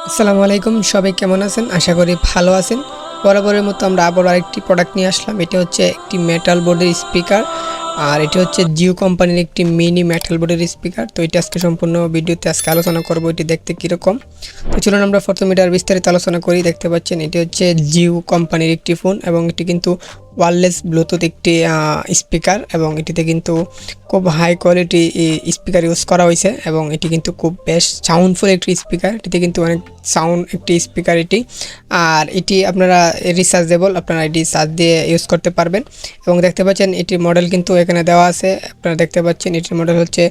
আসসালামু আলাইকুম, সবাই কেমন আছেন? আশা করি ভালো আছেন। বরাবরের মতো আমরা আবার আরেকটি প্রোডাক্ট নিয়ে আসলাম। এটা হচ্ছে একটি মেটাল বোর্ডের স্পিকার, আর এটি হচ্ছে জিও কোম্পানির একটি মিনি মেটাল বোর্ডের স্পিকার। তো এটা আজকে সম্পূর্ণ ভিডিওতে আলোচনা করব এটি দেখতে কীরকম। তো চলুন আমরা প্রথমে এটার বিস্তারিত আলোচনা করি। দেখতে পাচ্ছেন এটি হচ্ছে জিও কোম্পানির একটি ফোন এবং এটি কিন্তু ওয়্যারলেস ব্লুটুথ একটি স্পিকার, এবং এটিতে কিন্তু খুব হাই কোয়ালিটি স্পিকার ইউজ করা হয়েছে এবং এটি কিন্তু খুব বেশ সাউন্ডফুল একটি স্পিকার। এটিতে কিন্তু অনেক সাউন্ড একটি স্পিকার এটি, আর এটি আপনারা রিচার্জেবল, আপনারা এটি চার্জ দিয়ে ইউজ করতে পারবেন। এবং দেখতে পাচ্ছেন এটির মডেল কিন্তু এখানে দেওয়া আছে। আপনারা দেখতে পাচ্ছেন এটির মডেল হচ্ছে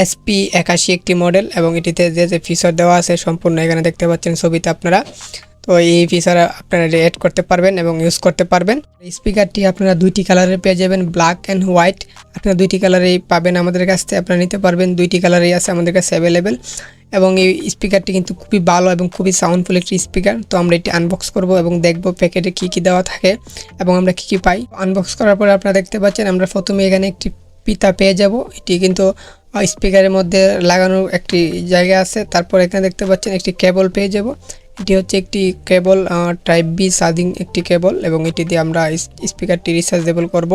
SP81 একটি মডেল, এবং এটিতে যে ফিচার দেওয়া আছে সম্পূর্ণ এখানে দেখতে পাচ্ছেন ছবিতে আপনারা। তো এই ফিচার আপনারা অ্যাড করতে পারবেন এবং ইউজ করতে পারবেন। স্পিকারটি আপনারা দুইটি কালারে পেয়ে যাবেন, ব্ল্যাক অ্যান্ড হোয়াইট। আপনারা দুইটি কালারেই পাবেন আমাদের কাছ থেকে, আপনারা নিতে পারবেন। দুইটি কালারেই আছে আমাদের কাছে অ্যাভেলেবেল, এবং এই স্পিকারটি কিন্তু খুবই ভালো এবং খুবই সাউন্ডফুল একটি স্পিকার। তো আমরা এটি আনবক্স করব এবং দেখব প্যাকেটে কী কী দেওয়া থাকে এবং আমরা কী কী পাই। আনবক্স করার পরে আপনারা দেখতে পাচ্ছেন আমরা প্রথমে এখানে একটি পিতা পেয়ে যাব। এটি কিন্তু স্পিকারের মধ্যে লাগানোর একটি জায়গা আছে। তারপর এখানে দেখতে পাচ্ছেন একটি কেবল পেয়ে যাব। এটি হচ্ছে একটি কেবল, টাইপ বি চার্জিং একটি কেবল, এবং এটি দিয়ে আমরা স্পিকারটি রিচার্জেবল করব।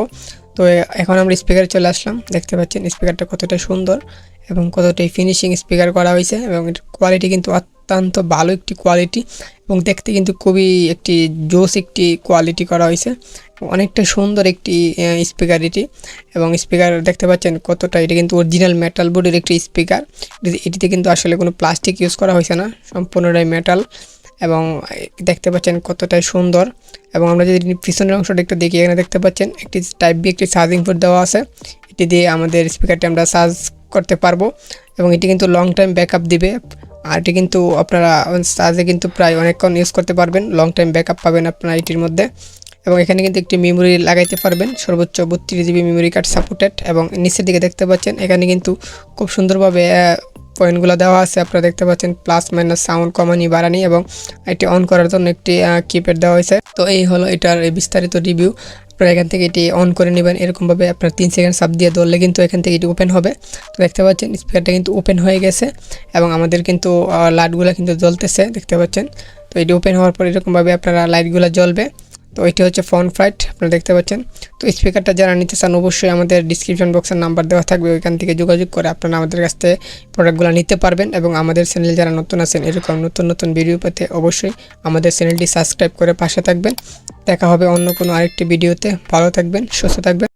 তো এখন আমরা স্পিকারে চলে আসলাম। দেখতে পাচ্ছেন স্পিকারটা কতটা সুন্দর এবং কতটাই ফিনিশিং স্পিকার করা হয়েছে, এবং এর কোয়ালিটি কিন্তু অত্যন্ত ভালো একটি কোয়ালিটি, এবং দেখতে কিন্তু খুবই একটি জোস একটি কোয়ালিটি করা হয়েছে। অনেকটা সুন্দর একটি স্পিকার এটি, এবং স্পিকার দেখতে পাচ্ছেন কতটা, এটা কিন্তু অরিজিনাল মেটাল বোর্ডের একটি স্পিকার। এটিতে কিন্তু আসলে কোনো প্লাস্টিক ইউজ করা হয়েছে না, সম্পূর্ণটাই মেটাল, এবং দেখতে পাচ্ছেন কতটাই সুন্দর। এবং আমরা যদি পিছনের অংশটা একটু দেখি, এখানে দেখতে পাচ্ছেন একটি টাইপ বি একটি চার্জিং পোর্ট দেওয়া আছে। এটি দিয়ে আমাদের স্পিকারটি আমরা চার্জ করতে পারবো, এবং এটি কিন্তু লং টাইম ব্যাকআপ দিবে। আর এটি কিন্তু আপনারা চার্জে কিন্তু প্রায় অনেকক্ষণ ইউজ করতে পারবেন, লং টাইম ব্যাকআপ পাবেন আপনারা এটির মধ্যে। এবং এখানে কিন্তু একটি মেমোরি লাগাইতে পারবেন, সর্বোচ্চ 32 GB মেমোরি কার্ড সাপোর্টেড। এবং নিচের দিকে দেখতে পাচ্ছেন এখানে কিন্তু খুব সুন্দরভাবে পয়েন্টগুলো দেওয়া আছে। আপনারা দেখতে পাচ্ছেন প্লাস মাইনাস, সাউন্ড কমানি বাড়ানি, এবং এটি অন করার জন্য একটি কিপ্যাড দেওয়া হয়েছে। তো এই হলো এটার বিস্তারিত রিভিউ। আপনারা এখান থেকে এটি অন করে নেবেন এরকমভাবে, আপনার 3 সেকেন্ড চাপ দিয়ে ধরলে কিন্তু এখান থেকে এটি ওপেন হবে। তো দেখতে পাচ্ছেন স্পিকারটা কিন্তু ওপেন হয়ে গেছে, এবং আমাদের কিন্তু লাইটগুলো কিন্তু জ্বলতেছে দেখতে পাচ্ছেন। তো এটি ওপেন হওয়ার পর এরকমভাবে আপনারা লাইটগুলো জ্বলবে। তো এটি হচ্ছে ফ্রন্ট লাইট, আপনারা দেখতে পাচ্ছেন। তো স্পিকারটা যারা নিতে চান অবশ্যই আমাদের ডিসক্রিপশন বক্সের নাম্বার দেওয়া থাকবে, ওইখান থেকে যোগাযোগ করে আপনারা আমাদের কাছ থেকে প্রোডাক্টগুলো নিতে পারবেন। এবং আমাদের চ্যানেল যারা নতুন আছেন এরকম নতুন নতুন ভিডিও পেতে অবশ্যই আমাদের চ্যানেলটি সাবস্ক্রাইব করে পাশে থাকবেন। দেখা হবে অন্য কোনো আরেকটি ভিডিওতে। ভালো থাকবেন, সুস্থ থাকবেন।